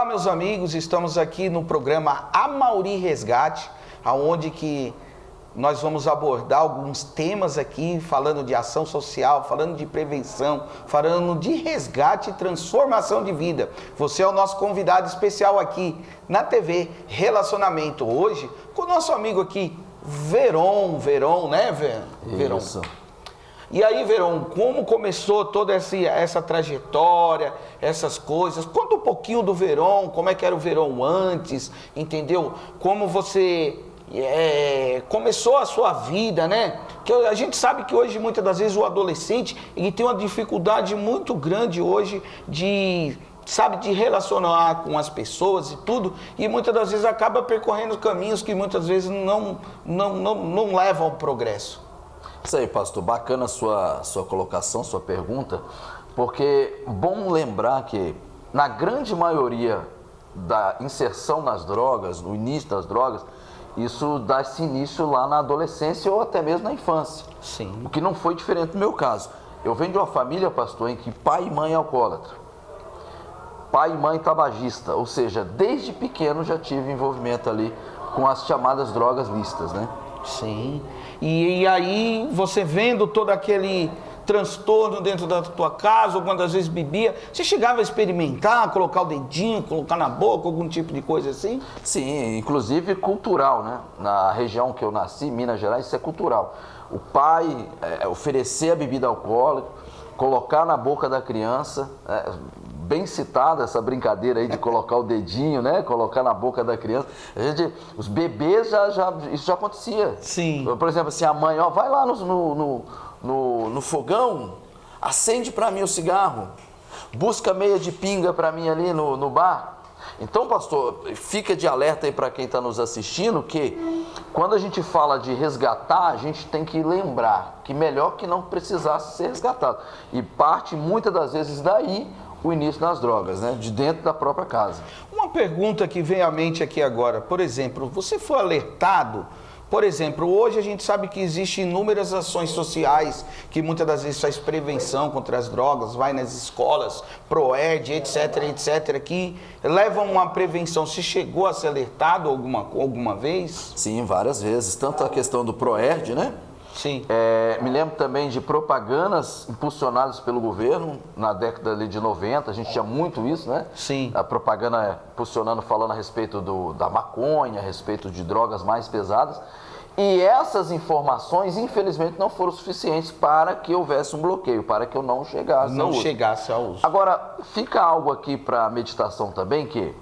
Olá, meus amigos, estamos aqui no programa Amauri Resgate, onde que nós vamos abordar alguns temas aqui, falando de ação social, falando de prevenção, falando de resgate e transformação de vida. Você é o nosso convidado especial aqui na TV Relacionamento, hoje com o nosso amigo aqui, Veron, né, Veron? Isso. E aí, Veron, como começou toda essa trajetória, essas coisas? Conta um pouquinho do Veron, como é que era o Veron antes, entendeu? Como você começou a sua vida, né? Que a gente sabe que hoje, muitas das vezes, o adolescente, ele tem uma dificuldade muito grande hoje de relacionar com as pessoas e tudo, e muitas das vezes acaba percorrendo caminhos que muitas vezes não levam ao progresso. Isso aí, pastor, bacana a sua colocação, sua pergunta, porque bom lembrar que na grande maioria da inserção nas drogas, no início das drogas, isso dá-se início lá na adolescência ou até mesmo na infância. Sim. O que não foi diferente no meu caso. Eu venho de uma família, pastor, em que pai e mãe é alcoólatra, pai e mãe tabagista, ou seja, desde pequeno já tive envolvimento ali com as chamadas drogas lícitas, né? Sim. E aí, você vendo todo aquele transtorno dentro da tua casa, ou quando às vezes bebia, você chegava a experimentar, colocar o dedinho, colocar na boca, algum tipo de coisa assim? Sim, inclusive cultural, né? Na região que eu nasci, Minas Gerais, isso é cultural. O pai oferecer a bebida alcoólica, colocar na boca da criança, bem citada essa brincadeira aí de colocar o dedinho, né? Colocar na boca da criança. Os bebês isso já acontecia. Sim. Por exemplo, assim, a mãe, vai lá no fogão, acende para mim o cigarro, busca meia de pinga para mim ali no bar. Então, pastor, fica de alerta aí para quem está nos assistindo que quando a gente fala de resgatar, a gente tem que lembrar que melhor que não precisasse ser resgatado. E parte muitas das vezes daí o início das drogas, né? De dentro da própria casa. Uma pergunta que vem à mente aqui agora, por exemplo, você foi alertado? Por exemplo, hoje a gente sabe que existem inúmeras ações sociais que muitas das vezes faz prevenção contra as drogas, vai nas escolas, ProERD, etc, que levam uma prevenção. Você chegou a ser alertado alguma vez? Sim, várias vezes. Tanto a questão do ProERD, né? Sim. Me lembro também de propagandas impulsionadas pelo governo na década de 90, a gente tinha muito isso, né? Sim. A propaganda impulsionando, falando a respeito da maconha, a respeito de drogas mais pesadas. E essas informações, infelizmente, não foram suficientes para que houvesse um bloqueio, para que eu não chegasse ao uso. Agora, fica algo aqui para meditação também, que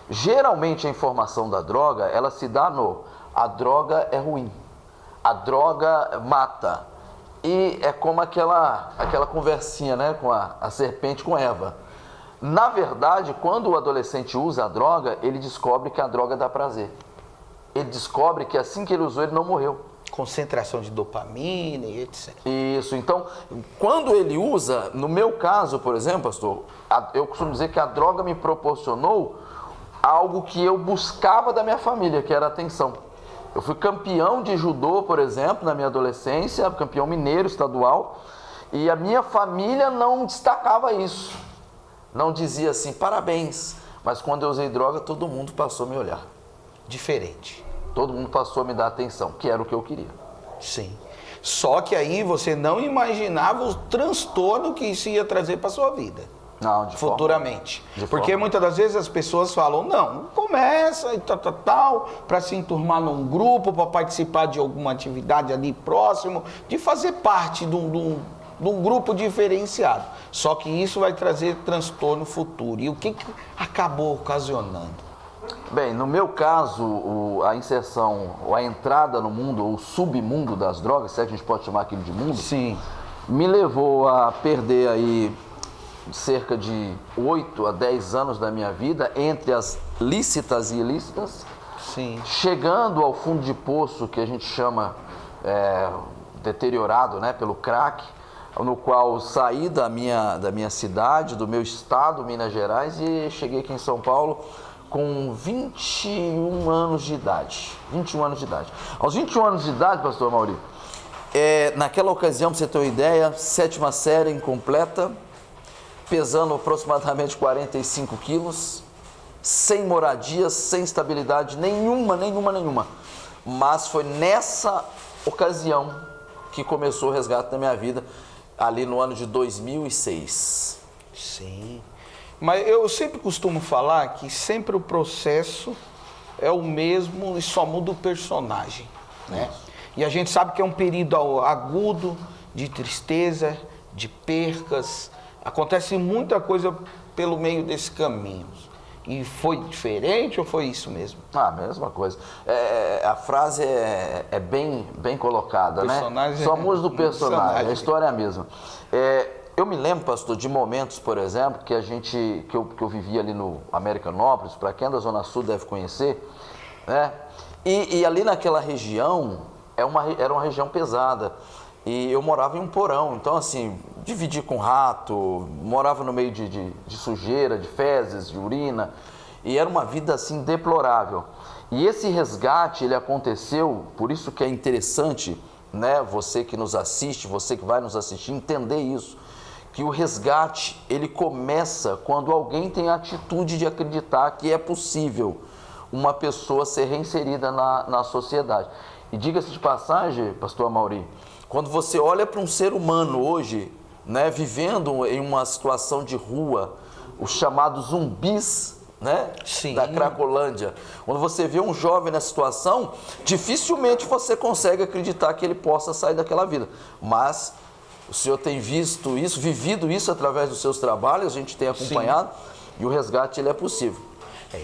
geralmente a informação da droga, ela se dá a droga é ruim. A droga mata. E é como aquela conversinha, né, com a serpente com Eva. Na verdade, quando o adolescente usa a droga, ele descobre que a droga dá prazer. Ele descobre que assim que ele usou, ele não morreu. Concentração de dopamina e etc. Isso. Então, quando ele usa, no meu caso, por exemplo, pastor, eu costumo dizer que a droga me proporcionou algo que eu buscava da minha família, que era atenção. Eu fui campeão de judô, por exemplo, na minha adolescência, campeão mineiro estadual, e a minha família não destacava isso. Não dizia assim, parabéns. Mas quando eu usei droga, todo mundo passou a me olhar. Diferente. Todo mundo passou a me dar atenção, que era o que eu queria. Sim. Só que aí você não imaginava o transtorno que isso ia trazer para sua vida. Não, futuramente. Porque muitas das vezes as pessoas falam, não, começa e tal, para se enturmar num grupo, para participar de alguma atividade ali próximo, de fazer parte de um grupo diferenciado. Só que isso vai trazer transtorno futuro. E o que acabou ocasionando? Bem, no meu caso, a inserção, ou a entrada no mundo, ou o submundo das drogas, se é que a gente pode chamar aquilo de mundo, sim, me levou a perder aí cerca de 8 a 10 anos da minha vida entre as lícitas e ilícitas, sim, chegando ao fundo de poço que a gente chama deteriorado, né, pelo crack, no qual saí da minha cidade, do meu estado, Minas Gerais, e cheguei aqui em São Paulo com 21 anos de idade. 21 anos de idade. Aos 21 anos de idade, pastor Amauri, naquela ocasião, para você ter uma ideia, 7ª série incompleta, pesando aproximadamente 45 quilos, sem moradia, sem estabilidade nenhuma. Mas foi nessa ocasião que começou o resgate da minha vida, ali no ano de 2006. Sim. Mas eu sempre costumo falar que sempre o processo é o mesmo e só muda o personagem, né? E a gente sabe que é um período agudo de tristeza, de percas. Acontece muita coisa pelo meio desse caminho. E foi diferente ou foi isso mesmo? Ah, mesma coisa. A frase é bem colocada, né? Só muda do personagem, a história é a mesma. Eu me lembro, pastor, de momentos, por exemplo, que eu vivia ali no Americanópolis, para quem é da Zona Sul deve conhecer, né? E ali naquela região, era uma região pesada. E eu morava em um porão, então assim, dividi com rato, morava no meio de sujeira, de fezes, de urina, e era uma vida assim deplorável. E esse resgate, ele aconteceu, por isso que é interessante, né, você que nos assiste, você que vai nos assistir, entender isso, que o resgate, ele começa quando alguém tem a atitude de acreditar que é possível uma pessoa ser reinserida na sociedade. E diga-se de passagem, pastor Amaury, quando você olha para um ser humano hoje, né, vivendo em uma situação de rua, os chamados zumbis, né, da Cracolândia, quando você vê um jovem nessa situação, dificilmente você consegue acreditar que ele possa sair daquela vida. Mas o senhor tem visto isso, vivido isso através dos seus trabalhos, a gente tem acompanhado, e o resgate ele é possível.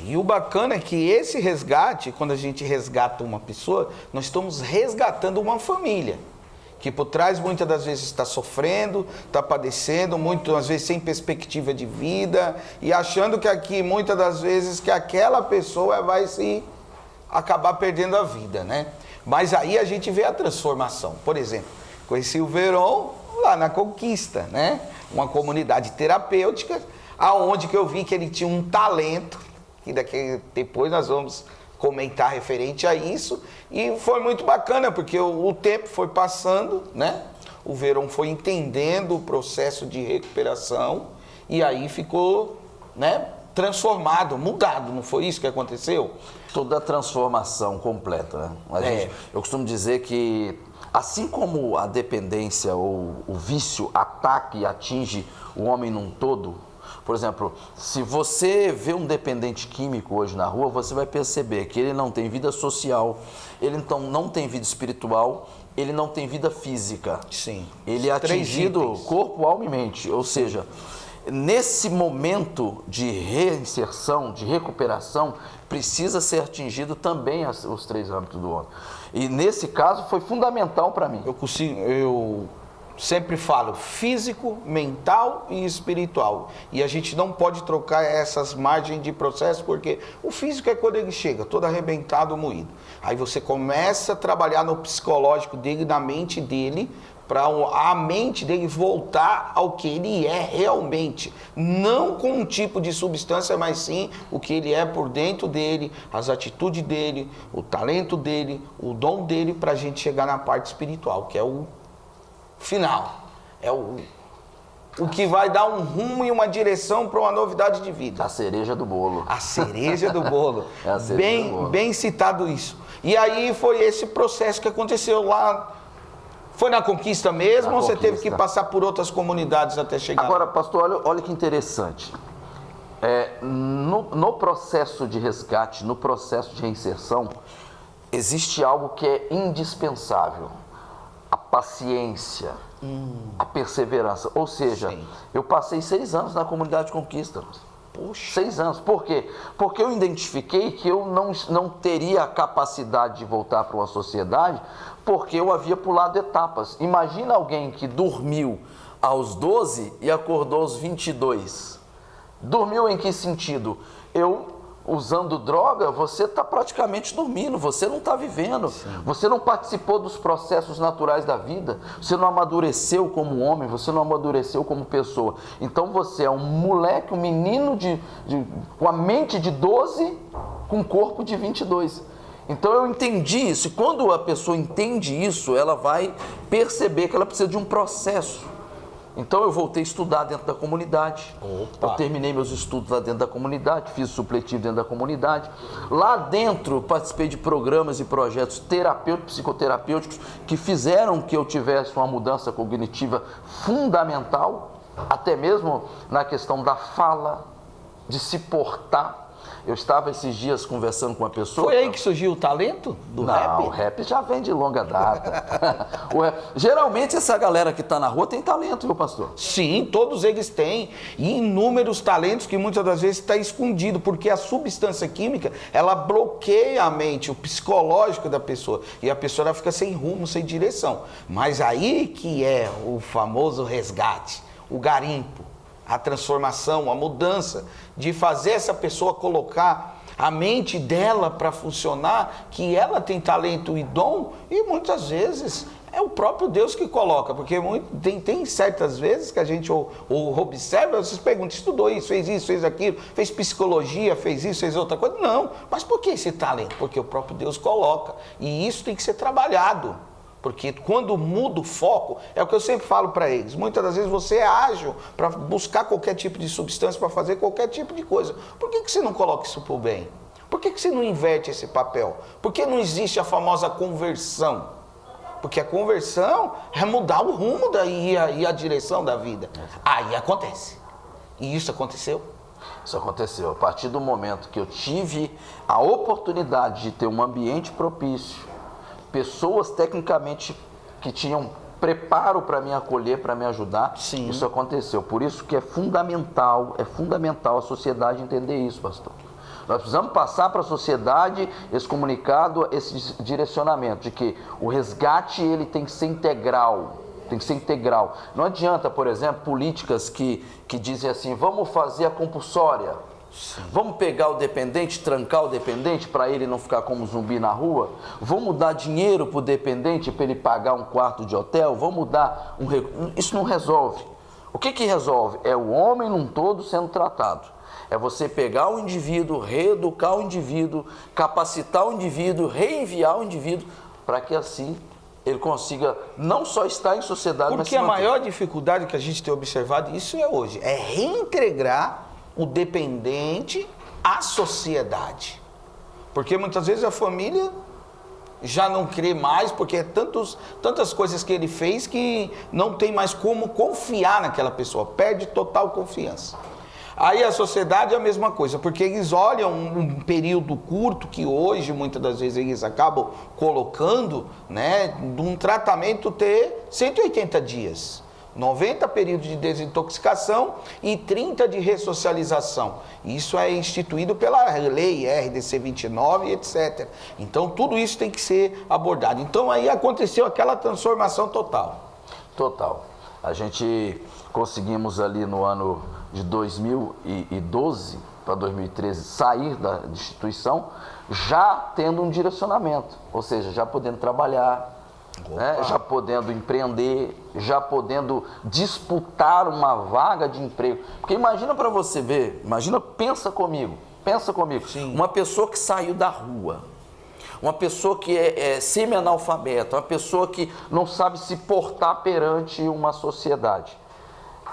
E o bacana é que esse resgate, quando a gente resgata uma pessoa, nós estamos resgatando uma família, que por trás muitas das vezes está sofrendo, está padecendo, muitas vezes sem perspectiva de vida, e achando que muitas das vezes que aquela pessoa vai se acabar perdendo a vida, né? Mas aí a gente vê a transformação. Por exemplo, conheci o Veron lá na Conquista, né? Uma comunidade terapêutica, aonde que eu vi que ele tinha um talento, que depois nós vamos comentar referente a isso, e foi muito bacana, porque o tempo foi passando, né? O Veron foi entendendo o processo de recuperação, e aí ficou, né, transformado, mudado, não foi isso que aconteceu? Toda a transformação completa, né? Eu costumo dizer que, assim como a dependência ou o vício ataca e atinge o homem num todo, por exemplo, se você vê um dependente químico hoje na rua, você vai perceber que ele não tem vida social, ele então não tem vida espiritual, ele não tem vida física. Sim. Ele é atingido corpo, alma e mente. Ou seja, nesse momento de reinserção, de recuperação, precisa ser atingido também os três âmbitos do homem. E nesse caso foi fundamental para mim. Eu sempre falo físico, mental e espiritual. E a gente não pode trocar essas margens de processo, porque o físico é quando ele chega, todo arrebentado, moído. Aí você começa a trabalhar no psicológico dele, na mente dele, para a mente dele voltar ao que ele é realmente. Não com um tipo de substância, mas sim o que ele é por dentro dele, as atitudes dele, o talento dele, o dom dele, para a gente chegar na parte espiritual, que é o final, é o que vai dar um rumo e uma direção para uma novidade de vida. A cereja do bolo. A cereja do bolo. É a cereja do bolo. Bem citado isso. E aí foi esse processo que aconteceu lá. Foi na Conquista mesmo ou você teve que passar por outras comunidades até chegar? Agora, pastor, olha que interessante. No processo de resgate, no processo de reinserção, existe algo que é indispensável. A paciência, a perseverança. Ou seja, eu passei 6 anos na comunidade Conquista. Poxa. 6 anos. Por quê? Porque eu identifiquei que eu não teria a capacidade de voltar para uma sociedade, porque eu havia pulado etapas. Imagina alguém que dormiu aos 12 e acordou aos 22. Dormiu em que sentido? Usando droga, você está praticamente dormindo, você não está vivendo. Sim. Você não participou dos processos naturais da vida, você não amadureceu como homem, você não amadureceu como pessoa. Então você é um moleque, um menino com a mente de 12, com um corpo de 22. Então eu entendi isso, e quando a pessoa entende isso, ela vai perceber que ela precisa de um processo Então eu voltei a estudar dentro da comunidade. Opa. Eu terminei meus estudos lá dentro da comunidade, fiz supletivo dentro da comunidade. Lá dentro participei de programas e projetos terapêuticos, psicoterapêuticos, que fizeram que eu tivesse uma mudança cognitiva fundamental, até mesmo na questão da fala, de se portar. Eu estava esses dias conversando com uma pessoa... Foi aí que surgiu o talento do rap? Não, o rap já vem de longa data. Geralmente essa galera que está na rua tem talento, viu, pastor? Sim, todos eles têm. E inúmeros talentos que muitas das vezes está escondido, porque a substância química, ela bloqueia a mente, o psicológico da pessoa. E a pessoa fica sem rumo, sem direção. Mas aí que é o famoso resgate, o garimpo, a transformação, a mudança, de fazer essa pessoa colocar a mente dela para funcionar, que ela tem talento e dom, e muitas vezes é o próprio Deus que coloca, porque tem certas vezes que a gente ou observa, vocês perguntam, estudou isso, fez aquilo, fez psicologia, fez isso, fez outra coisa. Não, mas por que esse talento? Porque o próprio Deus coloca, e isso tem que ser trabalhado. Porque quando muda o foco, é o que eu sempre falo para eles, muitas das vezes você é ágil para buscar qualquer tipo de substância, para fazer qualquer tipo de coisa. Por que você não coloca isso para o bem? Por que você não inverte esse papel? Por que não existe a famosa conversão? Porque a conversão é mudar o rumo e a direção da vida. Aí acontece. E isso aconteceu? Isso aconteceu. A partir do momento que eu tive a oportunidade de ter um ambiente propício, pessoas tecnicamente que tinham preparo para me acolher, para me ajudar, Sim. Isso aconteceu. Por isso que é fundamental a sociedade entender isso, pastor. Nós precisamos passar para a sociedade esse comunicado, esse direcionamento de que o resgate ele tem que ser integral. Tem que ser integral. Não adianta, por exemplo, políticas que dizem assim, vamos fazer a compulsória. Sim. Vamos pegar o dependente, trancar o dependente para ele não ficar como zumbi na rua? Vamos dar dinheiro para o dependente para ele pagar um quarto de hotel? Vamos dar um recurso? Isso não resolve. O que resolve? É o homem num todo sendo tratado. É você pegar o indivíduo, reeducar o indivíduo, capacitar o indivíduo, reenviar o indivíduo, para que assim ele consiga não só estar em sociedade, mas porque a maior dificuldade que a gente tem observado, isso é hoje, é reintegrar o dependente à sociedade. Porque muitas vezes a família já não crê mais, porque é tantas coisas que ele fez que não tem mais como confiar naquela pessoa, perde total confiança. Aí a sociedade é a mesma coisa, porque eles olham um período curto que hoje, muitas das vezes, eles acabam colocando, né, de um tratamento ter 180 dias. 90 períodos de desintoxicação e 30 de ressocialização. Isso é instituído pela lei RDC 29, etc. Então, tudo isso tem que ser abordado. Então, aí aconteceu aquela transformação total. Total. A gente conseguimos ali no ano de 2012 para 2013 sair da instituição já tendo um direcionamento, ou seja, já podendo trabalhar, né, já podendo empreender, já podendo disputar uma vaga de emprego. Porque imagina para você ver, pensa comigo, Sim. Uma pessoa que saiu da rua, uma pessoa que é semi-analfabeta, uma pessoa que não sabe se portar perante uma sociedade.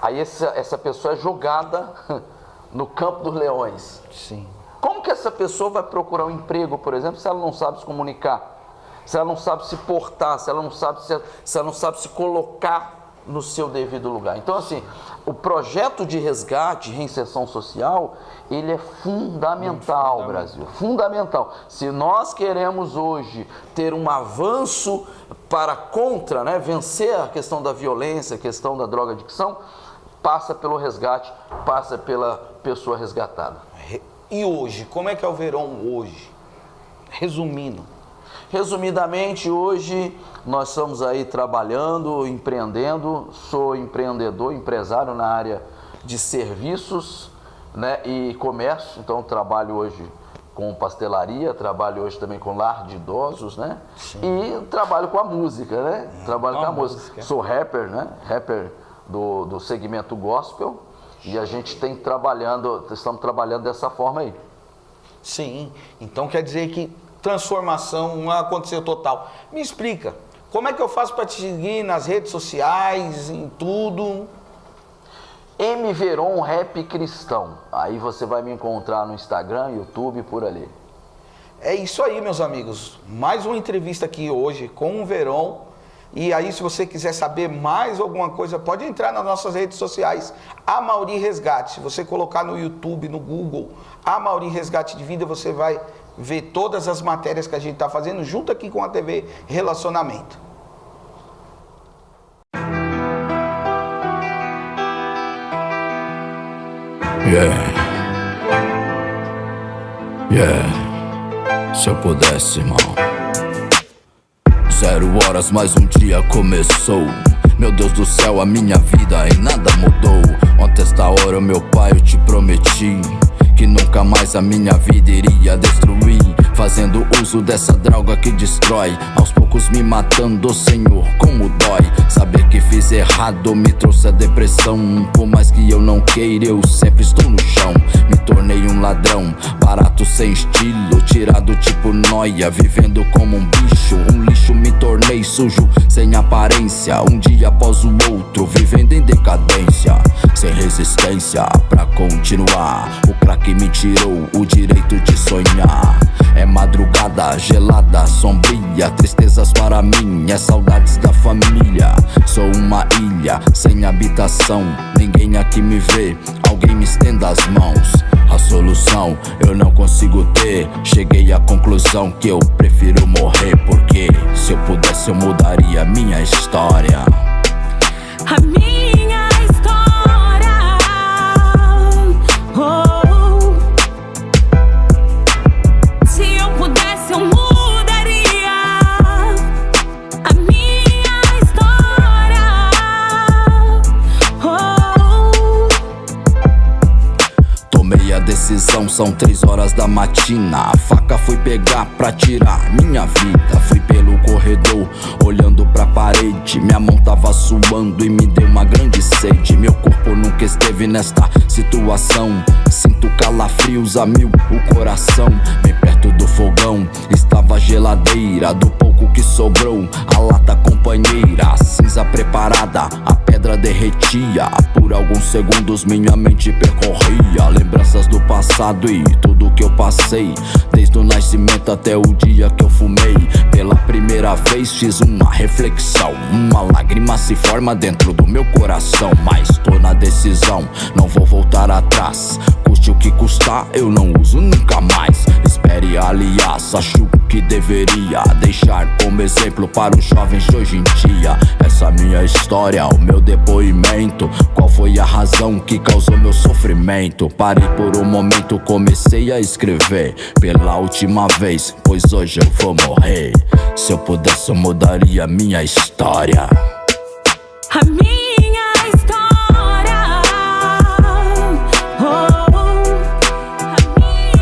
Aí essa pessoa é jogada no campo dos leões. Sim. Como que essa pessoa vai procurar um emprego, por exemplo, se ela não sabe se comunicar? Se ela não sabe se portar, se ela não sabe se colocar no seu devido lugar. Então, assim, o projeto de resgate, reinserção social, ele é fundamental, Brasil, fundamental. Se nós queremos hoje ter um avanço contra, né, vencer a questão da violência, a questão da droga-adicção, passa pelo resgate, passa pela pessoa resgatada. E hoje, como é que é o Verón hoje? Resumidamente, hoje nós estamos aí trabalhando, empreendendo, sou empreendedor, empresário na área de serviços, né, e comércio, então trabalho hoje com pastelaria, trabalho hoje também com lar de idosos, né? Sim. E trabalho com a música, né? Trabalho com a música. Sou rapper, né? Rapper do segmento gospel, e a gente estamos trabalhando dessa forma aí. Sim, então quer dizer que transformação não aconteceu total. Me explica, como é que eu faço para te seguir nas redes sociais, em tudo? M Veron Rap Cristão. Aí você vai me encontrar no Instagram, YouTube, por ali. É isso aí, meus amigos. Mais uma entrevista aqui hoje com o Veron. E aí, se você quiser saber mais alguma coisa, pode entrar nas nossas redes sociais, Amaury Resgate. Se você colocar no YouTube, no Google, Amaury Resgate de Vida, você vai ver todas as matérias que a gente está fazendo junto aqui com a TV Relacionamento. Se eu pudesse, irmão. 0 horas, mais um dia começou. Meu Deus do céu, a minha vida e nada mudou. Ontem esta hora, meu pai, eu te prometi que nunca mais a minha vida iria destruir, fazendo uso dessa droga que destrói, aos poucos me matando, Senhor, como dói. Saber que fiz errado me trouxe a depressão. Por mais que eu não queira, eu sempre estou no chão. Me tornei um ladrão, barato sem estilo, tirado tipo noia, vivendo como um bicho. Um lixo, me tornei sujo, sem aparência, um dia após o outro, vivendo em decadência, sem resistência pra continuar. O crack me tirou o direito de sonhar. É madrugada gelada, sombria, tristezas para mim, é saudades da família. Sou uma ilha sem habitação, ninguém aqui me vê, alguém me estenda as mãos. A solução eu não consigo ter, cheguei à conclusão que eu prefiro morrer. Porque se eu pudesse eu mudaria minha história. A minha história, oh. Se eu pudesse eu mudaria a minha história, oh. Tomei a decisão, são 3 horas da matina. A faca foi pegar pra tirar minha vida. Fui pelo corredor, olhando pra parede. Minha mão tava suando e me deu uma grande sede. Meu corpo nunca esteve nesta situação. Sinto calafrios a mil, o coração. Bem perto do fogão, estava a geladeira. Do pouco que sobrou, a lata companheira. A cinza preparada, a pedra derretia. Por alguns segundos minha mente percorria lembranças do passado e tudo que eu passei, desde o nascimento até o dia que eu fumei. Pela primeira vez fiz uma reflexão, uma lágrima se forma dentro do meu coração. Mas tô na decisão, não vou voltar atrás. Custe o que custar, eu não uso nunca mais. Espere, aliás, acho que deveria deixar como exemplo para os jovens de hoje em dia. Essa minha história, o meu depoimento. Qual foi a razão que causou meu sofrimento? Parei por um momento, comecei a escrever pela última vez, pois hoje eu vou morrer. Se eu pudesse eu mudaria minha história. A minha história, oh. A minha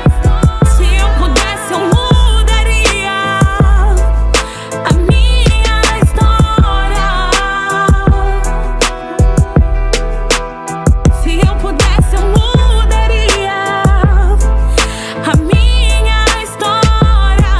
história. Se eu pudesse eu mudaria a minha história. Se eu pudesse eu mudaria a minha história.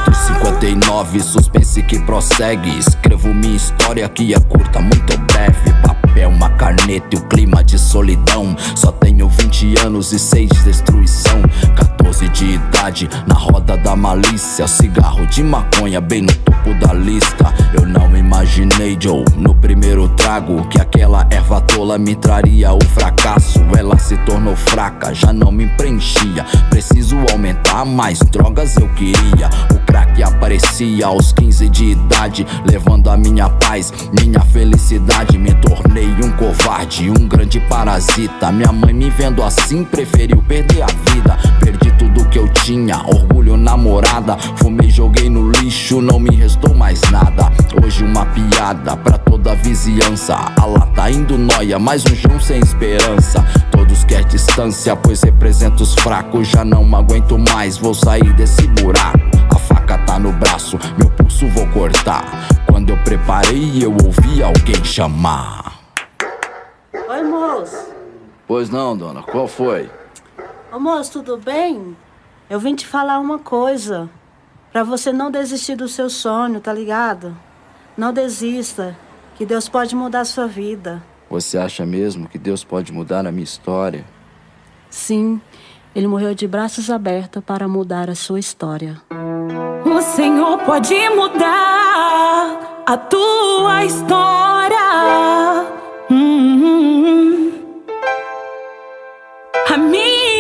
4:59, suspense que prossegue. Escrevo minha história que é curta, muito breve. Papel, uma caneta e o clima de solidão. Só tenho 20 anos e 6 de destruição. 14 de idade, na roda da malícia. Cigarro de maconha bem no topo da lista. Eu não imaginei, Joe, no primeiro trago, que aquela erva tola me traria o fracasso. Ela se tornou fraca, já não me preenchia. Preciso aumentar, mais drogas eu queria. O crack aparecia aos 15 de idade, levando a minha paz, minha felicidade. Me tornei um covarde, um grande parasita. Minha mãe me vendo assim preferiu perder a vida. Perdi tudo que eu tinha, orgulho, namorada. Fumei, joguei no lixo, não me restou mais nada. Hoje uma piada pra toda a vizinhança. A lata indo nóia, mais um chão sem esperança. Todos querem distância, pois represento os fracos. Já não aguento mais, vou sair desse buraco. A faca tá no braço, meu pulso vou cortar. Quando eu preparei, eu ouvi alguém chamar. Oi, moço. Pois não, dona, qual foi? Ô, moço, tudo bem? Eu vim te falar uma coisa. Pra você não desistir do seu sonho, tá ligado? Não desista, que Deus pode mudar a sua vida. Você acha mesmo que Deus pode mudar a minha história? Sim, ele morreu de braços abertos para mudar a sua história. O Senhor pode mudar a tua história. A minha